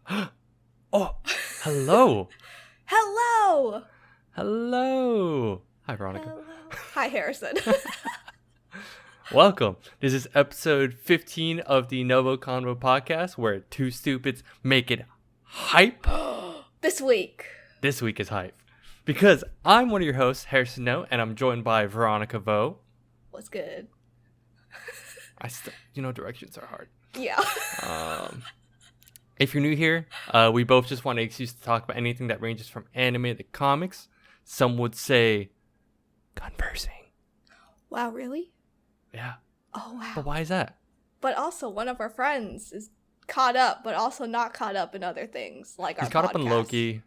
Oh, hello. Hello. Hello. Hi, Veronica. Hello. Hi, Harrison. Welcome. This is episode 15 of the NgoVo Convo podcast, where two stupids make it hype. This week. This week is hype. Because I'm one of your hosts, Harrison No, and I'm joined by Veronica Vo. What's good? Directions are hard. Yeah. If you're new here, we both just want an excuse to talk about anything that ranges from anime to comics. Some would say conversing. Wow, really? Yeah. Oh, wow. But why is that? But also, one of our friends is caught up, but also not caught up in other things, like He's our caught podcast. up on Loki,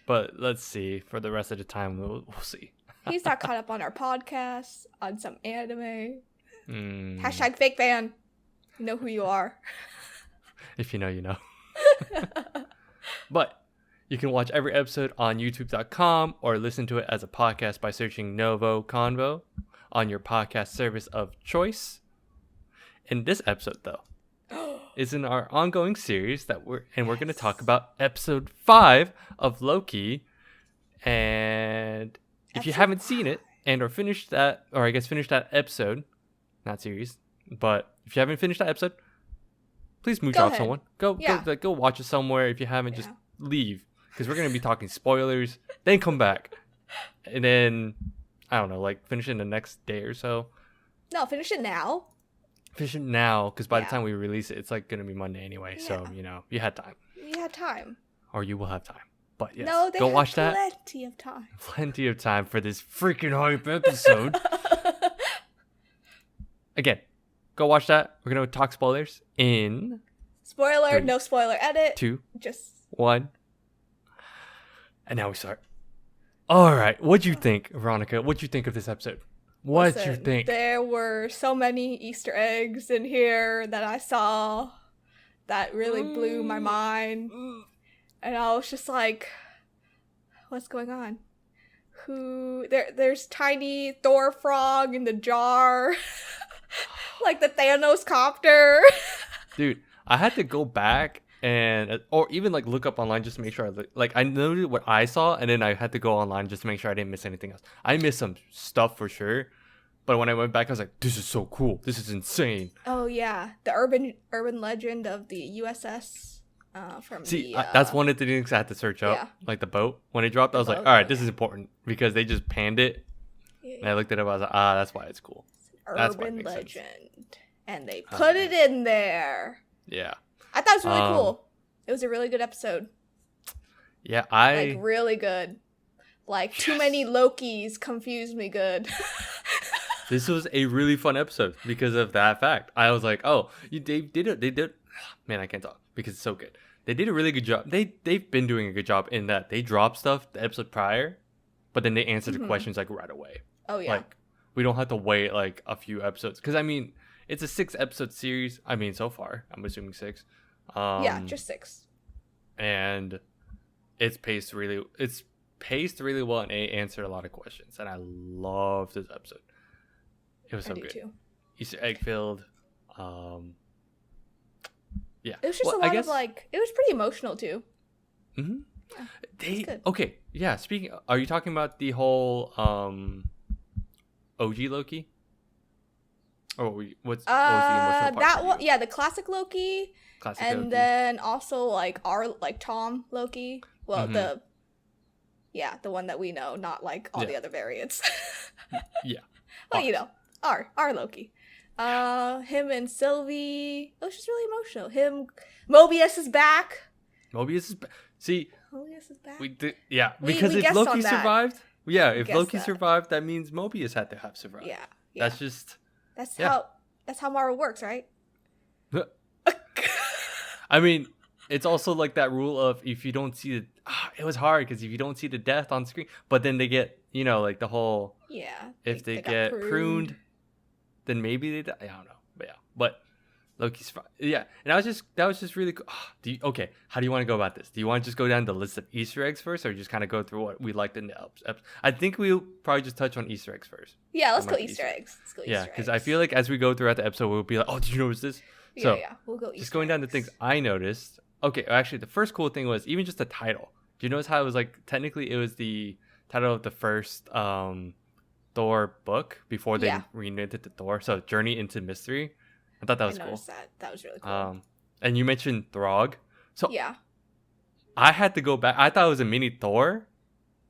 but let's see. For the rest of the time, we'll see. He's not caught up on our podcast, on some anime. Mm. Hashtag fake fan. You know who you are. If you know, you know. But you can watch every episode on youtube.com or listen to it as a podcast by searching NgoVo Convo on your podcast service of choice. In this episode, though, is in our ongoing series that we're going to talk about episode 5 of Loki. And if you haven't seen it and or finished that episode, not series, but if you haven't finished that episode, please mooch off someone. Go watch it somewhere. If you haven't, just leave, because we're gonna be talking spoilers. Then come back, and then I don't know, like finish it in the next day or so. No, finish it now. Finish it now, because by the time we release it, it's like gonna be Monday anyway. Yeah. So you had time. You had time. Or you will have time. But yes, no, go watch that. Plenty of time. Plenty of time for this freaking hype episode. Again, go watch that. We're gonna talk spoilers in spoiler, 3, no spoiler edit. 2, just 1. And now we start. All right, what'd you think, Veronica? What'd you think of this episode? What'd you think? There were so many Easter eggs in here that I saw that really blew my mind, and I was just like, "What's going on? There's tiny Thor frog in the jar." Like the Thanos copter. Dude, I had to go back or even like look up online just to make sure I noted what I saw, and then I had to go online just to make sure I didn't miss anything else. I missed some stuff for sure, but when I went back I was like, this is so cool. This is insane. Oh yeah, the urban legend of the USS that's one of the things I had to search up. Yeah. Like the boat. When it dropped, I was like, all right, this is important, because they just panned it. Yeah. And I looked it up, I was like, that's why it's cool. Urban legend, and they put it in there. Yeah, I thought it was really cool. It was a really good episode. Yeah, like really good. Like too many Lokis confused me good. This was a really fun episode because of that fact. I was like, they did. Man, I can't talk because it's so good. They did a really good job. They've been doing a good job in that they dropped stuff the episode prior, but then they answered the questions like right away. Oh yeah. Like, we don't have to wait like a few episodes, because I mean it's a 6-episode series. I mean, so far I'm assuming 6. Yeah, just 6. And it's paced really well, and it answered a lot of questions, and I love this episode. It was so good. Too. Easter egg filled. Yeah. It was just a lot of like. It was pretty emotional too. Mm-hmm. Yeah, okay. Yeah. Are you talking about the whole OG Loki? What was the emotional part? That one, yeah, the classic Loki, Loki. Then also like Tom Loki. Well, the one that we know, not like all the other variants. Yeah, well, our Loki. Him and Sylvie. It was just really emotional. Mobius is back. See, Mobius is back. Because if Loki survived. Yeah, if Loki survived, that means Mobius had to have survived. Yeah. That's how Marvel works, right? I mean, it's also like that rule of if you don't see it was hard because if you don't see the death on screen, but then they get, like the whole if they get pruned, then maybe they die. I don't know, but Loki's fine. Yeah, and that was just really cool. How do you want to go about this? Do you want to just go down the list of Easter eggs first, or just kind of go through what we liked in the episode? I think we'll probably just touch on Easter eggs first. Yeah, let's go Easter eggs. Yeah, because I feel like as we go throughout the episode, we'll be like, oh, did you notice this? Yeah, we'll go Easter just going down the things I noticed. okay, actually, the first cool thing was even just the title. Do you notice how it was like technically it was the title of the first Thor book before they Yeah. renamed it to Thor? So Journey into Mystery. I thought that was I cool. noticed that. That was really cool. And you mentioned Throg. So Yeah. I had to go back. I thought it was a mini Thor.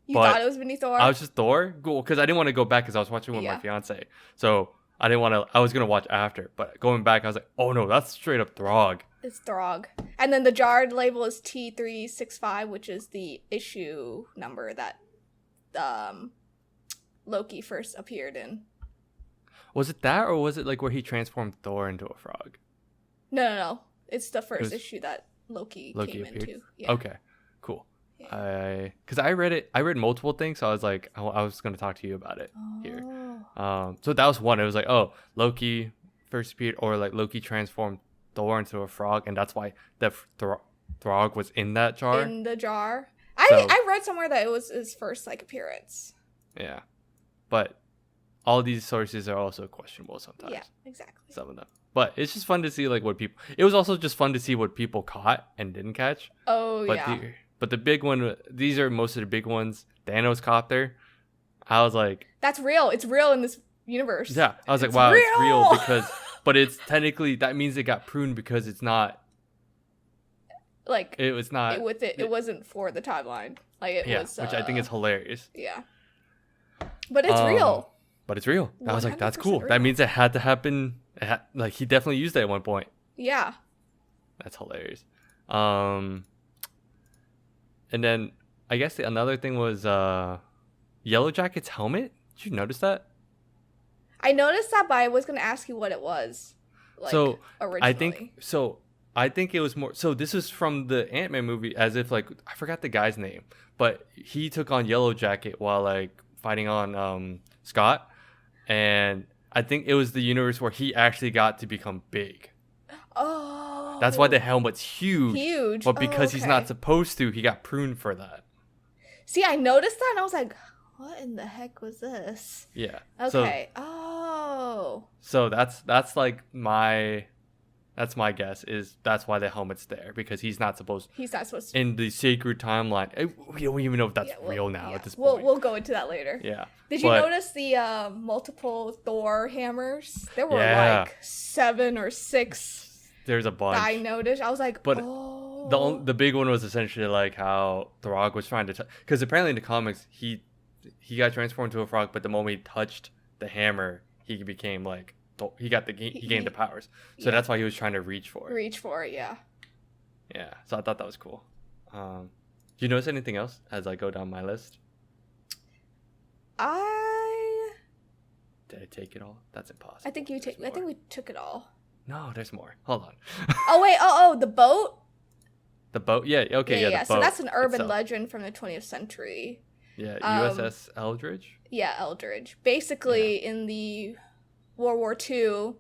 You But thought it was mini Thor? I was just Thor, cool, because I didn't want to go back because I was watching with my fiance. So I didn't want to. I was gonna watch after, but going back, I was like, oh no, that's straight up Throg. It's Throg. And then the jarred label is T365, which is the issue number that Loki first appeared in. Was it that, or was it like where he transformed Thor into a frog? No. It's the first issue that Loki came appeared? into. Yeah. Okay, cool. Because I read multiple things, so I was like, I was gonna talk to you about it here. So that was one. It was like, oh, Loki first appeared, or like Loki transformed Thor into a frog, and that's why the Throg was in that jar. In the jar. I read somewhere that it was his first like appearance. Yeah, but all these sources are also questionable sometimes. Yeah, exactly. Some of them, but it's just fun to see like what people. It was also just fun to see what people caught and didn't catch. Oh but yeah. But the big one, these are most of the big ones. Thanos copter. I was like, that's real. It's real in this universe. Yeah, I was like, it's wow, real! it's real because, but it's technically that means it got pruned because it's not. Like it was not. It wasn't for the timeline. Like it was. Which I think is hilarious. Yeah. But it's real. But it's real. I was like, that's cool. Real. That means it had to happen. Like he definitely used it at one point. Yeah. That's hilarious. And then I guess another thing was Yellow Jacket's helmet. Did you notice that? I noticed that, but I was gonna ask you what it was. Like, so originally. I think it was more. So this was from the Ant-Man movie, as if like I forgot the guy's name, but he took on Yellow Jacket while like fighting on Scott, and I think it was the universe where he actually got to become big. Oh. That's why the helmet's huge. Huge. But because he's not supposed to, he got pruned for that. See, I noticed that and I was like, what in the heck was this? Yeah. Okay. So that's like that's my guess is that's why the helmet's there, because he's not supposed to. In the sacred timeline. We don't even know if that's real now at this point. We'll go into that later. Yeah. Did you notice the multiple Thor hammers? There were like 7 or 6. There's a bunch. I noticed. I was like, the big one was essentially like how Throg was trying to because apparently in the comics he got transformed into a frog, but the moment he touched the hammer, he became like he gained the powers. So that's why he was trying to reach for it. Yeah. Yeah. So I thought that was cool. Do you notice anything else as I go down my list? Did I take it all? That's impossible. I think we took it all. No, there's more. Hold on. Oh wait, the boat? The boat? Yeah, okay, yeah. The so boat that's an urban legend from the 20th century. Yeah, USS Eldridge? Yeah, Eldridge. Basically, in the World War II,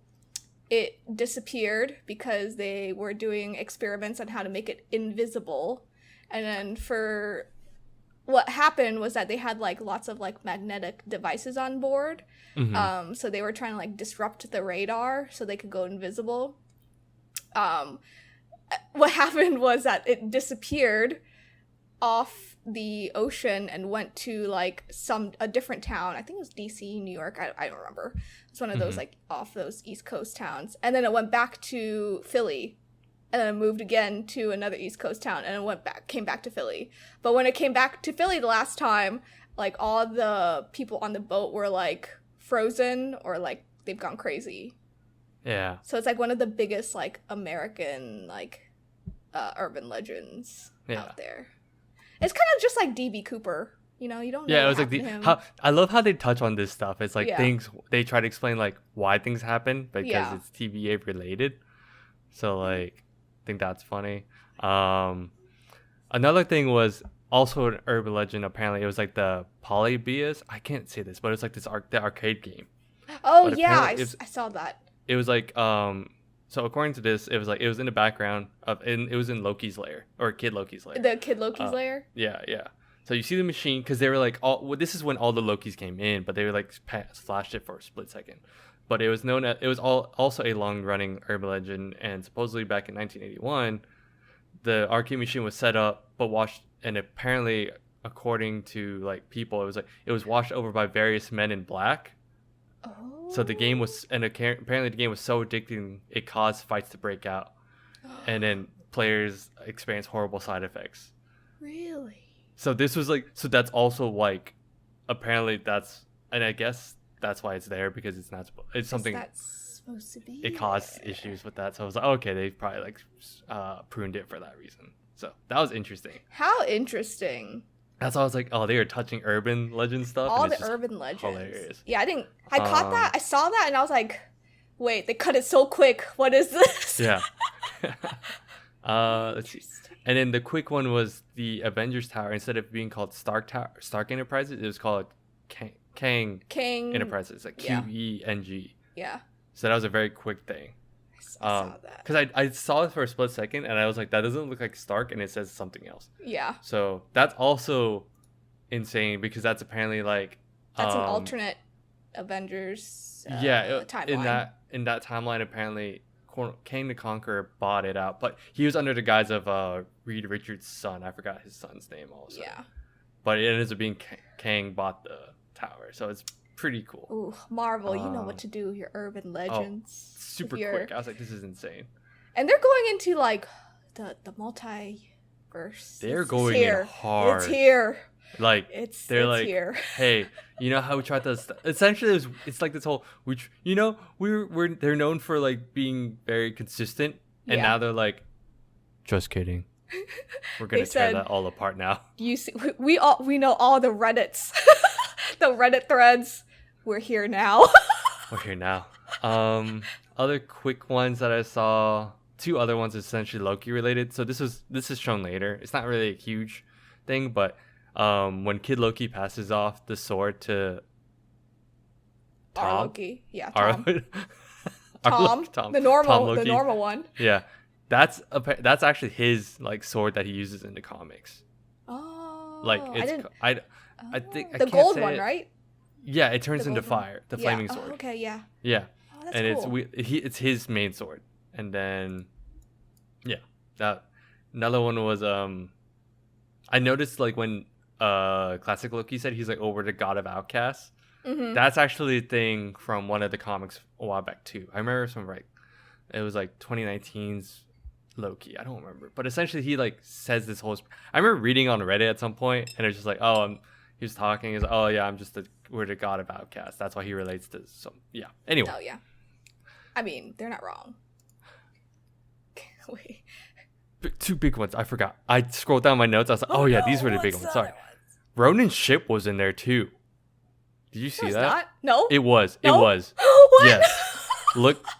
it disappeared because they were doing experiments on how to make it invisible. And then what happened was that they had like lots of like magnetic devices on board. Mm-hmm. So they were trying to like disrupt the radar so they could go invisible. What happened was that it disappeared off the ocean and went to like a different town. I think it was DC, New York. I don't remember. It's one of those like off those East Coast towns. And then it went back to Philly. And then it moved again to another East Coast town, and it came back to Philly. But when it came back to Philly the last time, like all the people on the boat were like frozen or like they've gone crazy. Yeah. So it's like one of the biggest like American like urban legends out there. It's kind of just like D.B. Cooper. You know, you don't know. Yeah, it was like I love how they touch on this stuff. It's like things they try to explain like why things happen because it's TVA related. So like I think that's funny. Another thing was also an urban legend. Apparently, it was like the Polybius. I can't say this, but it's like the arcade game. Oh yeah, I saw that. It was like So according to this, it was in the background it was in Loki's lair or Kid Loki's lair. The Kid Loki's lair. Yeah. So you see the machine because they were like this is when all the Lokis came in, but they were like flashed it for a split second. But it was also a long running urban legend, and supposedly back in 1981, the arcade machine was set up, but washed, and apparently, according to like people, it was washed over by various men in black. Oh. So the game was, and apparently the game was so addicting, it caused fights to break out, and then players experience horrible side effects. Really? So this was like, so that's also like, apparently that's, and I guess that's why it's there, because it's not, it's something That's supposed to be. it caused issues with that. So I was like, okay, they probably like pruned it for that reason. So that was interesting. How interesting. That's why I was like, oh, they are touching urban legend stuff. All and the it's just urban legends. hilarious. Yeah, I caught that. I saw that and I was like, wait, they cut it so quick. What is this? Yeah. Let's see. And then the quick one was the Avengers Tower. Instead of being called Stark Enterprises, it was called Kang Enterprises, like QENG. Yeah. So that was a very quick thing. I saw that. Because I saw it for a split second and I was like, that doesn't look like Stark, and it says something else. Yeah. So that's also insane, because that's apparently like That's an alternate Avengers timeline. In that timeline, apparently Kang the Conqueror bought it out, but he was under the guise of Reed Richards' son. I forgot his son's name also. Yeah. But it ends up being Kang bought the tower, so it's pretty cool. Ooh, Marvel, you know what to do with your urban legends. Super quick. I was like, this is insane. And they're going into like the multiverse. They're going in hard. It's here. Like It's like, here. hey, you know how we tried to essentially it's like this whole they're known for like being very consistent, and Yeah. now they're like, just kidding. We're gonna tear that all apart now. You see, we know all the Reddits, the Reddit threads. We're here now. We're here now. Other quick ones that I saw, two other ones essentially Loki related. So this is shown later. It's not really a huge thing, but when Kid Loki passes off the sword to Tom, Our Loki, yeah, Tom. Tom, the normal one. Yeah, that's actually his like sword that he uses in the comics. Oh, Like I think the gold one, right? Yeah, it turns into gold one. fire, the flaming sword. Oh, okay, yeah. Yeah. Oh, that's And cool. it's his main sword. And then that another one was I noticed like when classic Loki said he's like, oh, we're the god of outcasts. Mm-hmm. That's actually a thing from one of the comics a while back too. I remember some like it was like 2019's Loki. I don't remember, but essentially he like says this whole. I remember reading on Reddit at some point, and it's just like, oh, he was talking. He's like, oh yeah, we're the god of outcasts. That's why he relates to some. Yeah. Anyway. Oh yeah. I mean, they're not wrong. Wait. Two big ones. I forgot. I scrolled down my notes. I was like, oh yeah, these were the big ones. Sorry. Ronan's ship was in there too. Did you see that? Not? No. It was. No? It was. What? Yes.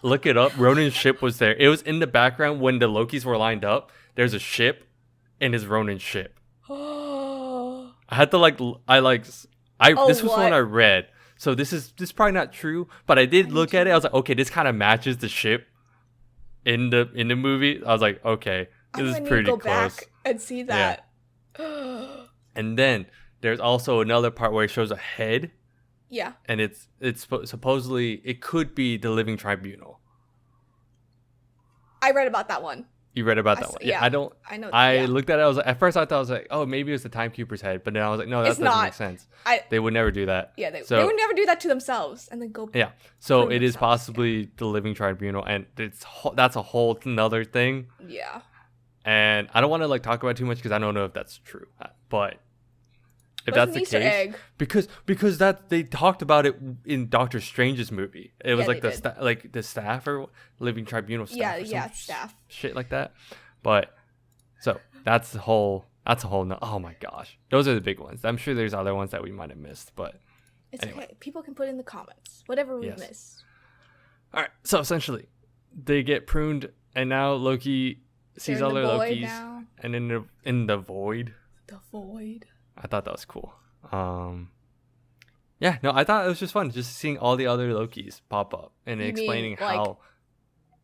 Look it up. Ronan's ship was there. It was in the background when the Lokis were lined up. There's a ship, and it's Ronan's ship. I had to this was one I read. So this is probably not true, but I did look at it. I was like, okay, this kind of matches the ship in the movie. I was like, okay, this is pretty go close. Back and see that. Yeah. And then there's also another part where it shows a head. Yeah. And it's supposedly it could be the Living Tribunal. I read about that one. You read about that one? Yeah. I know. I looked at it. I was like, at first I thought, I was like, oh, maybe it's the Timekeeper's head, but then I was like, no, that doesn't make sense. They would never do that. Yeah, they would never do that to themselves and then go. Yeah. So it is possibly the Living Tribunal, and that's a whole another thing. Yeah. And I don't want to like talk about it too much because I don't know if that's true, but if that's the Easter case, egg. because that they talked about it in Doctor Strange's movie. It was like the staff or Living Tribunal staff. Staff. Shit like that. But so that's a whole. Oh my gosh, those are the big ones. I'm sure there's other ones that we might have missed, but it's anyway. okay. People can put in the comments whatever we missed. All right. So essentially, they get pruned, and now Loki sees all their Lokis, now. and in the void. The void. I thought that was cool. Yeah, no, I thought it was just fun just seeing all the other Lokis pop up and explaining how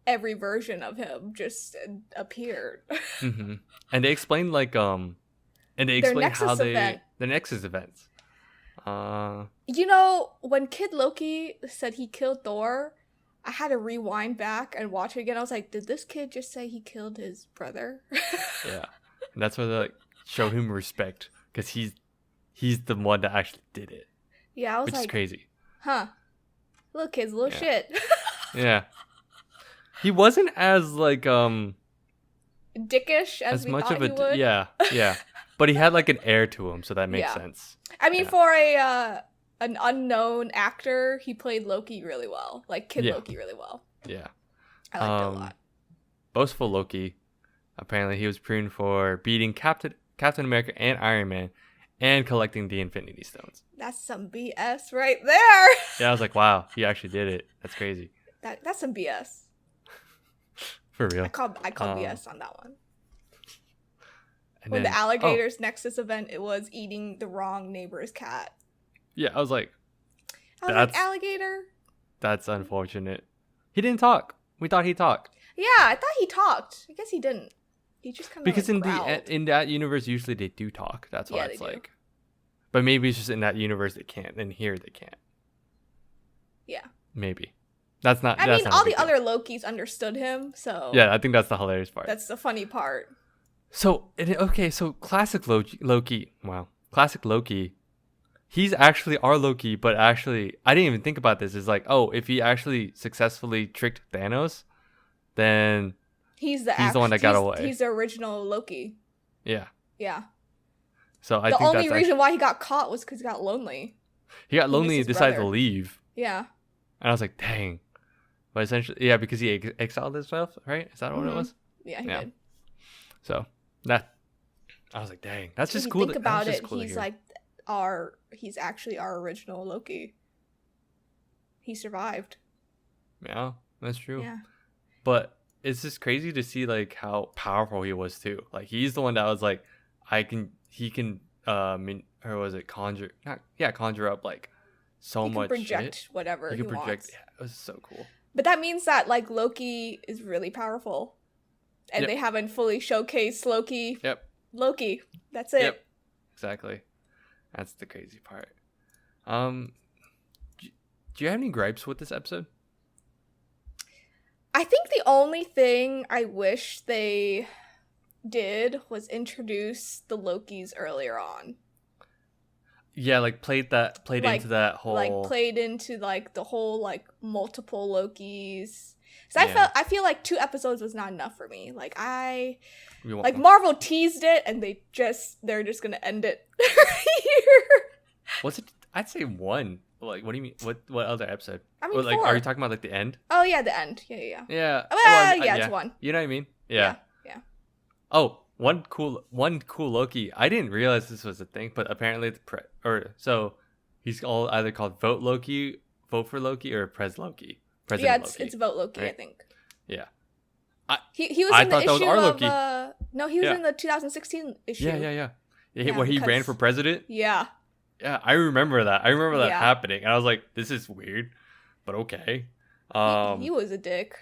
every version of him just appeared. Mm-hmm. And they explained how the Nexus events. You know, when Kid Loki said he killed Thor, I had to rewind back and watch it again. I was like, did this kid just say he killed his brother? Yeah, and that's why they like show him respect because he's the one that actually did it. Yeah, I was which like, is crazy. huh? Little kid's little Yeah. shit. Yeah, he wasn't as like Dickish as we much thought of he would. yeah, but he had like an air to him, so that makes Yeah. sense. I mean, Yeah. for an unknown actor, he played Loki really well, like Kid Yeah. Loki really well. Yeah. I liked it a lot. Boastful Loki. Apparently, he was pruned for beating Captain America and Iron Man, and collecting the Infinity Stones. That's some BS right there. Yeah, I was like, wow, he actually did it. That's crazy. That's some BS. For real. I call BS on that one. And When then- the Alligators Nexus event, it was eating the wrong neighbor's cat. Yeah, I was like, I was That's- like, alligator? that's unfortunate. He didn't talk. We thought he talked. Yeah, I thought he talked. I guess he didn't. He just kind of Because like, in that universe, usually they do talk. That's why Yeah, it's they do. like. But maybe it's just in that universe they can't, and here they can't. Yeah. Maybe. That's not. I that's mean, not a all the big deal. other Lokis understood him, so Yeah, I think that's the hilarious part. that's the funny part. So classic Loki. Wow, classic Loki. He's actually our Loki, but actually, I didn't even think about this. It's like, oh, if he actually successfully tricked Thanos, then He's the one that got away. He's the original Loki. yeah. Yeah. So I The think only that's reason why he got caught was because he got lonely. he got lonely missed and his decided to brother. leave, Yeah. and I was like, dang. But essentially, yeah, because he exiled himself, right? Is that what it Mhm. was? Yeah, he Yeah. did. So that I was like, dang, that's When just you cool. think That's about just it, cool to he's hear. like he's actually our original Loki. He survived. Yeah, that's true. Yeah. But it's just crazy to see like how powerful he was too. Like he's the one that was like, he can or was it conjure up like so He can much project shit. whatever he He could project. wants. Yeah, it was so cool. But that means that like Loki is really powerful. And Yep. they haven't fully showcased Loki. Yep. Loki. That's it. Yep. Exactly. That's the crazy part. Do you have any gripes with this episode? I think the only thing I wish they did was introduce the Lokis earlier on. Yeah, like played Like- into that whole Like played into like the whole like multiple Lokis. So Yeah. I feel like 2 episodes was not enough for me. Like we want- like Marvel teased it and they're just gonna end it right here. Was it? I'd say one. Like, what do you mean? What other episode? I mean, Or, like, 4. are you talking about like the end? Oh yeah, the end. Yeah. Yeah. Well, yeah, it's 1. You know what I mean? Yeah. Yeah. Oh, one cool Loki. I didn't realize this was a thing, but apparently so he's all either called Vote for Loki, or Pres Loki. President Loki. It's Vote Loki, I right? think. Yeah. He was I in the thought that was issue our of Loki. no, he was Yeah. in the 2016 issue. Yeah. Yeah, Where he ran because- for president. Yeah. Yeah, I remember that. I remember that Yeah. happening, and I was like, "This is weird," but okay. He was a dick.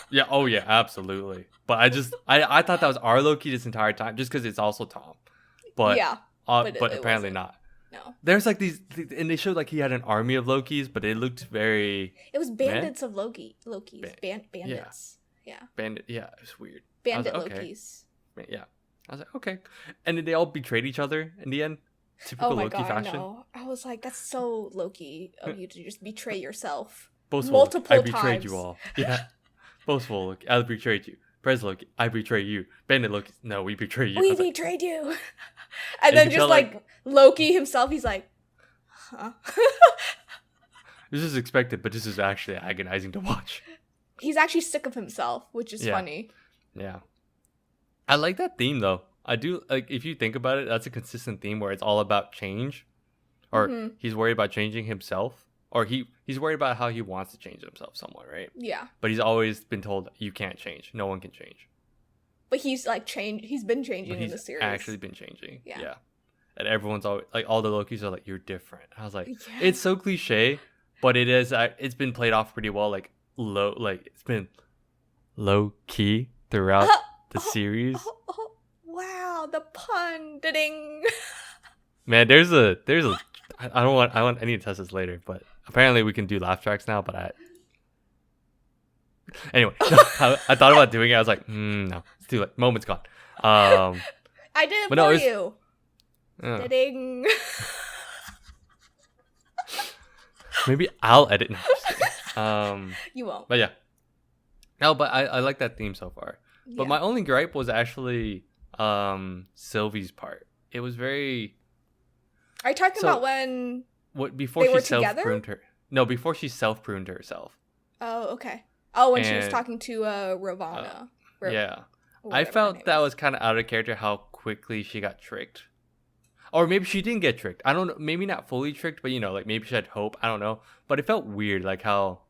Yeah. Oh, yeah. Absolutely. But I thought that was our Loki this entire time, just because it's also Tom. But yeah. but, but it apparently wasn't. not. No. There's like these, and they showed like he had an army of Lokis, but it looked very It was bandits of Lokis. yeah. Bandits. Yeah. bandit. Yeah, it was weird. Bandit like, okay. Lokis. Yeah. I was like, okay. And then they all betrayed each other in the end. Typical Oh my Loki god, fashion. no. I was like, that's so Loki of you to just betray yourself. Boastful multiple Loki, I betrayed times. you all. Yeah. Boastful Loki, I betrayed you. Pres Loki, I betray you. Bandit Loki, no, we betray you. I We was like, betrayed you. And And then you just tell, like Loki himself, he's like, huh? this is expected, but this is actually agonizing to watch. He's actually sick of himself, which is Yeah. funny. Yeah. I like that theme though. I do, like, if you think about it, that's a consistent theme where it's all about change. Or Mhm. he's worried about changing himself. Or he's worried about how he wants to change himself somewhat, right? Yeah. But he's always been told, you can't change. No one can change. But he's like he's been changing But in the he's series. actually been changing. Yeah. Yeah. And everyone's always, like, all the Lokis are like, you're different. I was like, Yeah. it's so cliche, but it's been played off pretty well. Like, it's been low key throughout the series. Oh, wow, the pun. Ding. Man, I need to test this later, but apparently we can do laugh tracks now, but Anyway, I thought about doing it. I was like, no, it's too late. Moment's gone. I did it but for no, it's- you. uh, Ding. maybe I'll edit. No, just kidding. You won't. But yeah. No, but I like that theme so far. But Yeah. my only gripe was actually Sylvie's part. It was very Are you talking So- about when? before They she were self-pruned her. No, before she self-pruned herself. Oh, okay. Oh, when she was And, talking to Ravana. Yeah. or I whatever her felt name that is. was kind of out of character how quickly she got tricked. Or maybe she didn't get tricked. I don't know. Maybe not fully tricked, but like maybe she had hope. I don't know. But it felt weird, like how.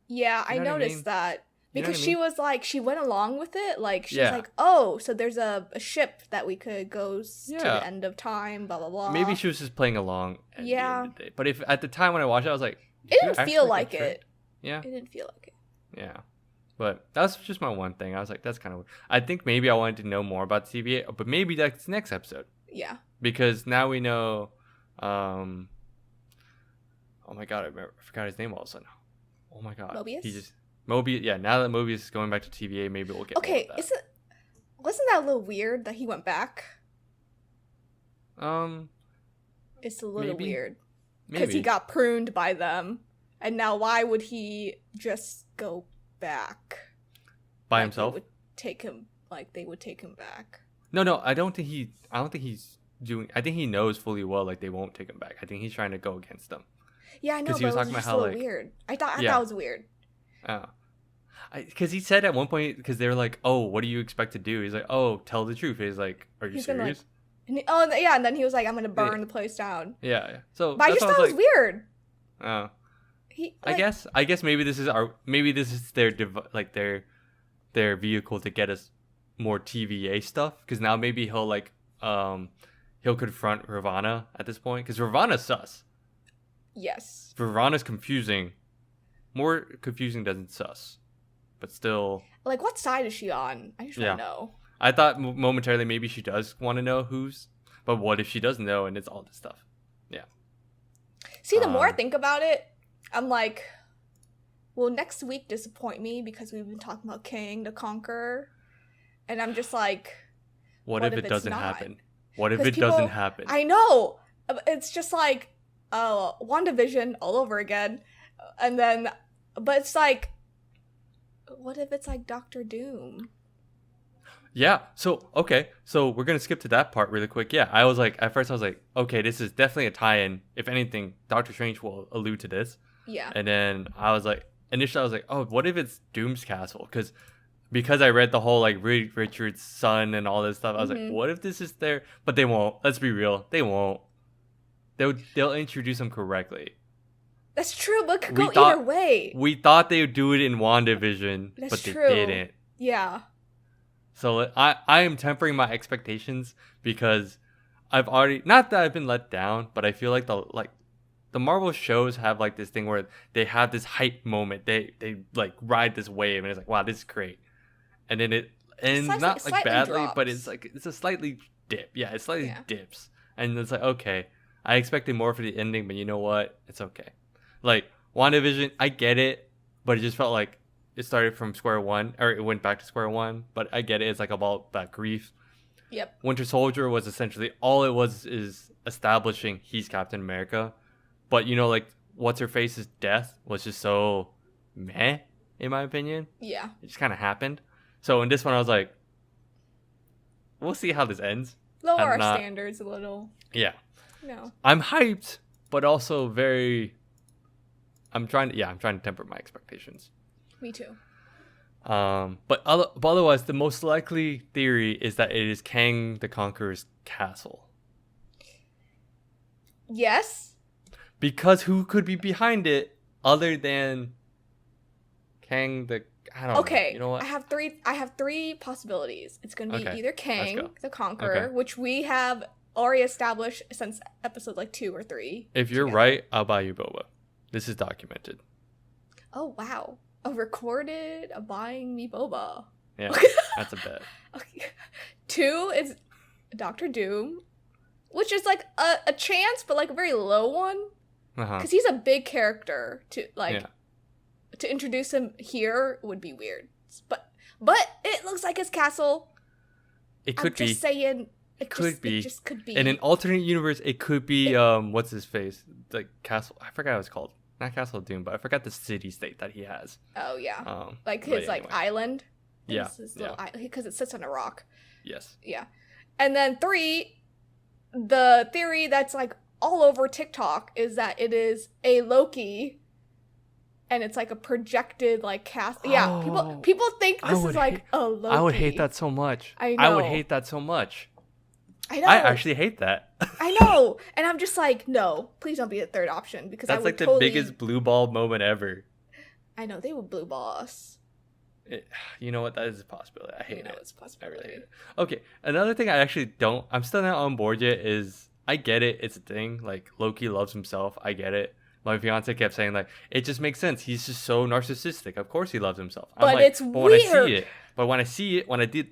Yeah, I You know what I noticed mean? that You know what because I she mean? was like, she went along with it. Like she's Yeah. like, oh, so there's a ship that we could go to Yeah. the end of time. Blah blah blah. Maybe she was just playing along at the end of the day. But if at the time when I watched it, I was like, It "Did you didn't actually feel get like tricked?" it. Yeah. It didn't feel like it. Yeah. But that's just my one thing. I was like, that's kind of weird. I think maybe I wanted to know more about the TVA, but maybe that's next episode. Yeah. Because now we know oh my god, I forgot his name all of a sudden. Oh my god. Mobius? Mobius, yeah, now that Mobius is going back to TVA, maybe we'll get Okay, more of that. wasn't that a little weird that he went back? Um It's a little Maybe. weird maybe. because he got pruned by them, and now why would he just go back by Like, himself? They would take him they would take him back. No, I don't think he's doing I think he knows fully well like they won't take him back. I think he's trying to go against them. Yeah, I know, 'Cause but he was it was talking just about a how, little like- weird. I thought Yeah. it was weird. Oh. Because he said at one point, because they were like, "Oh, what do you expect to do?" He's like, "Oh, tell the truth." He's like, "Are you He's been like- serious?" Yeah, and then he was like, "I'm gonna burn the place down." Yeah. So But I that's just why thought it was like, weird. oh. He, I guess maybe this is their their vehicle to get us more TVA stuff. Because now maybe he'll confront Ravana at this point. Because Ravana's sus. Yes. Ravana's confusing. More confusing than sus. But still, Like, what side is she on? I just Yeah. want to know. I thought momentarily maybe she does want to know whose. But what if she doesn't know and it's all this stuff? See, the more I Um, think about it, I'm like, will next week disappoint me because we've been talking about King the Conqueror? And I'm just like, What What if if it it's doesn't not? happen? What if 'Cause it doesn't people- happen? I know. It's just like, WandaVision all over again. And then, but it's like, what if it's like Doctor Doom? Yeah. So okay. So we're gonna skip to that part really quick. Yeah. I was like, at first I was like, okay, this is definitely a tie-in. If anything, Doctor Strange will allude to this. Yeah. And then I was like, initially I was like, oh, what if it's Doom's castle? Because I read the whole like Reed Richards' son and all this stuff. I was like, Mhm. what if this is there? But they won't. Let's be real. They won't. They'll introduce him correctly. That's true, but it could We go thought- either way. We thought they would do it in WandaVision, That's but they true. didn't. Yeah. So I am tempering my expectations because I've already, not that I've been let down, but I feel like the Marvel shows have like this thing where they have this hype moment. They like ride this wave and it's like, wow, this is great. And then it ends Slightly- not like slightly badly, but drops. it's like it's a slightly dip. Yeah, it slightly Yeah. dips. And it's like, okay, I expected more for the ending, but you know what? It's okay. Like WandaVision, I get it, but it just felt like it started from square one, or it went back to square one. But I get it. It's like about that grief. Yep. Winter Soldier was essentially all it was is establishing he's Captain America. But like what's her face's death was just so meh, in my opinion. Yeah. It just kind of happened. So in this one, I was like, we'll see how this ends. Lower I'm our not- standards a little. Yeah, No. I'm hyped, but also very. I'm trying to temper my expectations. Me too. But otherwise, the most likely theory is that it is Kang the Conqueror's castle. Yes. Because who could be behind it other than Kang the? I don't know. Okay. You know what? I have three possibilities. It's gonna be Okay, either Kang go. the Conqueror, Okay. which we have already established since episode 2 or 3. If you're together. right, I'll buy you boba. This is documented. Oh wow. A buying me boba. Yeah, that's a bet. Okay. 2 is Doctor Doom, which is like a chance, but like a very low one, Uh huh. because he's a big character to like. Yeah. to introduce him here would be weird. But it looks like his castle. It could be. I'm just saying. It Could be. It just could be. In an alternate universe, it could be what's his face? Like Castle. I forgot what it's called. Not Castle of Doom, but I forgot the city state that he has. Oh yeah. Like but his like island. Yeah. Because it sits on a rock. Yes. Yeah. And then 3, the theory that's like all over TikTok is that it is a Loki. And it's like a projected like cast. Yeah, people think this is like a Loki. I would hate that so much. I know. I would hate that so much. I know. I actually hate that. I know. And I'm just like, no, please don't be a third option because that's I would like the totally... biggest blue ball moment ever. I know, they would blue ball us. You know what? That is a possibility. I hate it. It's a possibility. I really hate it. Okay, another thing I actually don't... I'm still not on board yet is... I get it. It's a thing. Like, Loki loves himself. I get it. My fiance kept saying, like, it just makes sense. He's just so narcissistic. Of course he loves himself. But it's weird. When I see it,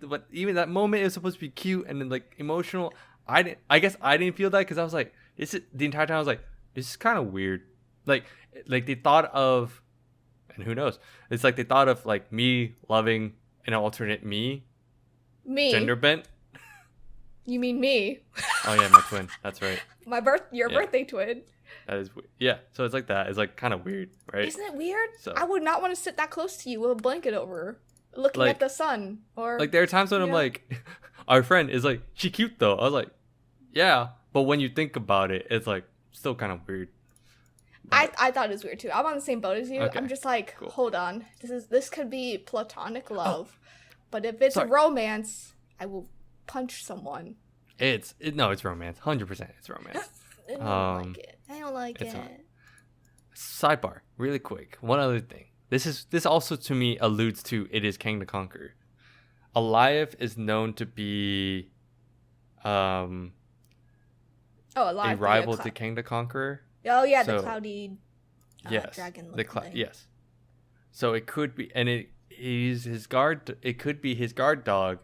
but even that moment, it was supposed to be cute and then, like, emotional. I guess I didn't feel that because I was like, the entire time I was like, this is kind of weird. Like they thought of, and who knows? It's like they thought of like me loving an alternate me. Gender bent. You mean me? Oh yeah, my twin. That's right. Your birthday twin. That is yeah. So it's like that. It's like kind of weird, right? Isn't it weird? So, I would not want to sit that close to you with a blanket over, looking at the sun. Or like there are times when I'm like, our friend is like, she cute though. I was like, yeah, but when you think about it, it's like still kind of weird. But, I thought it was weird too. I'm on the same boat as you. Okay, I'm just like, cool. Hold on. This could be platonic love, but if it's a romance, I will punch someone. It's romance. 100%. It's romance. I don't like it. Sidebar, really quick. One other thing. This also to me alludes to it is Kang the Conqueror. Eliav is known to be a rival to Kang the Conqueror. Oh yeah, the cloudy dragon. Yes. So it could be, and he's his guard. It could be his guard dog,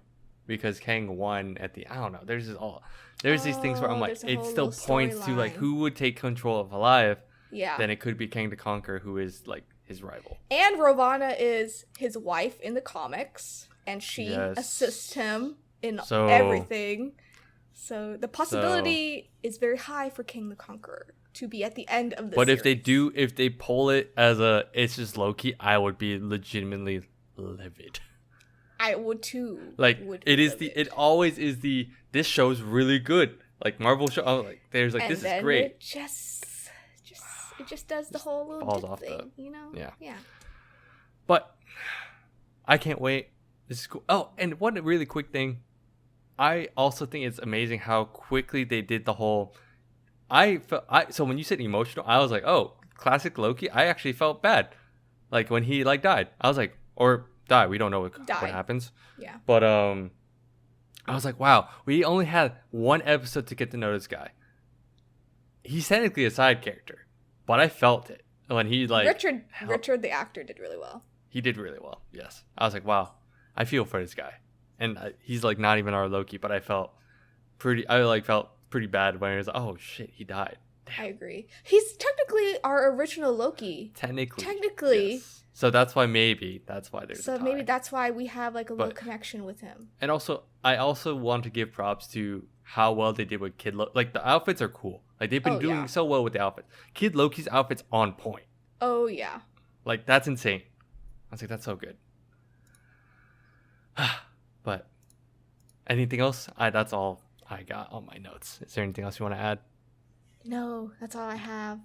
because Kang won at the. I don't know. There's these things where I'm like, it still points to like who would take control of Eliav. Yeah. Then it could be Kang the Conqueror, who is like his rival. And Ravonna is his wife in the comics, and she assists him in everything. So the possibility is very high for Kang the Conqueror to be at the end of the But series. if they pull it as it's just Loki, I would be legitimately livid. I would too. Like it always is this show's really good. Like Marvel show, like there's like, and this is great. It just does the whole little falls dip off thing, you know? Yeah. But I can't wait. This is cool. Oh, and one really quick thing. I also think it's amazing how quickly they did the whole. So when you said emotional, I was like, oh, classic Loki. I actually felt bad, like when he like died. I was like, or died. We don't know what happens. Yeah. But I was like, wow, we only had one episode to get to know this guy. He's technically a side character, but I felt it when he like Richard the actor did really well. He did really well. Yes, I was like, wow, I feel for this guy. And he's like not even our Loki, but I felt pretty bad when he was like, oh shit, he died. Damn. I agree. He's technically our original Loki. Technically. Yes. So that's why there's. So maybe that's why we have like a little connection with him. And also, I also want to give props to how well they did with Kid Loki. Like the outfits are cool. Like they've been doing so well with the outfits. Kid Loki's outfit's on point. Oh yeah. Like that's insane. I was like, that's so good. But anything else? That's all I got on my notes. Is there anything else you want to add? No, that's all I have.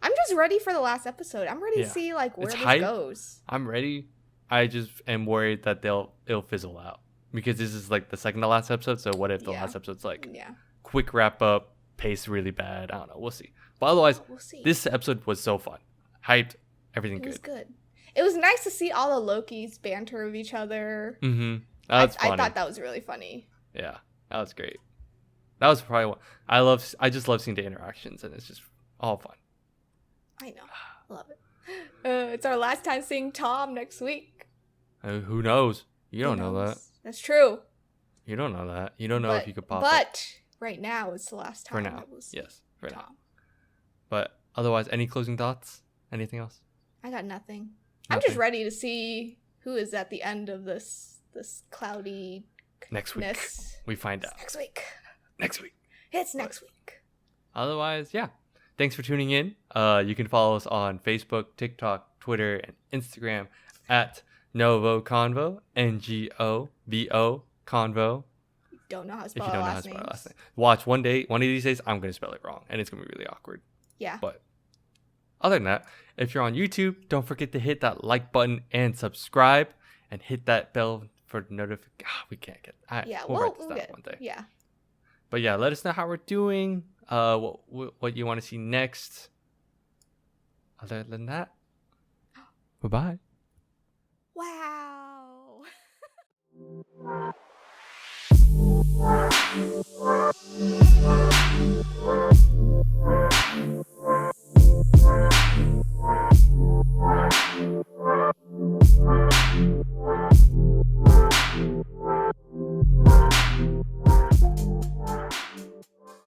I'm just ready for the last episode. I'm ready to see like where this goes. I'm ready. I just am worried that it'll fizzle out because this is like the second to last episode. So what if the last episode's like quick wrap up, pace really bad? I don't know. We'll see. But otherwise, this episode was so fun. Hyped. Everything good. It was good. It was nice to see all the Lokis banter with each other. Mm-hmm. I thought that was really funny. Yeah, that was great. That was probably what I just love seeing the interactions, and it's just all fun. I know. Love it. It's our last time seeing Tom next week. Who knows? You don't know that. That's true. You don't know that. You don't know if you could pop it. But right now, it's the last time. For now. Yes. For now. But otherwise, any closing thoughts? Anything else? I got nothing. I'm just Nothing. ready to see who is at the end of this cloudy Next week we find out. Next week. Next week. It's next week. Otherwise, yeah. Thanks for tuning in. You can follow us on Facebook, TikTok, Twitter, and Instagram at NgoVo Convo, NgoVo Convo. Don't know how to If spell you don't our know how to last spell our last names. name. Watch one of these days, I'm going to spell it wrong, and it's going to be really awkward. Yeah. But other than that, if you're on YouTube, don't forget to hit that like button and subscribe, and hit that bell for notification. We can't get. We'll write this down one day. Yeah. But yeah, let us know how we're doing. What you want to see next. Other than that, bye bye. Wow.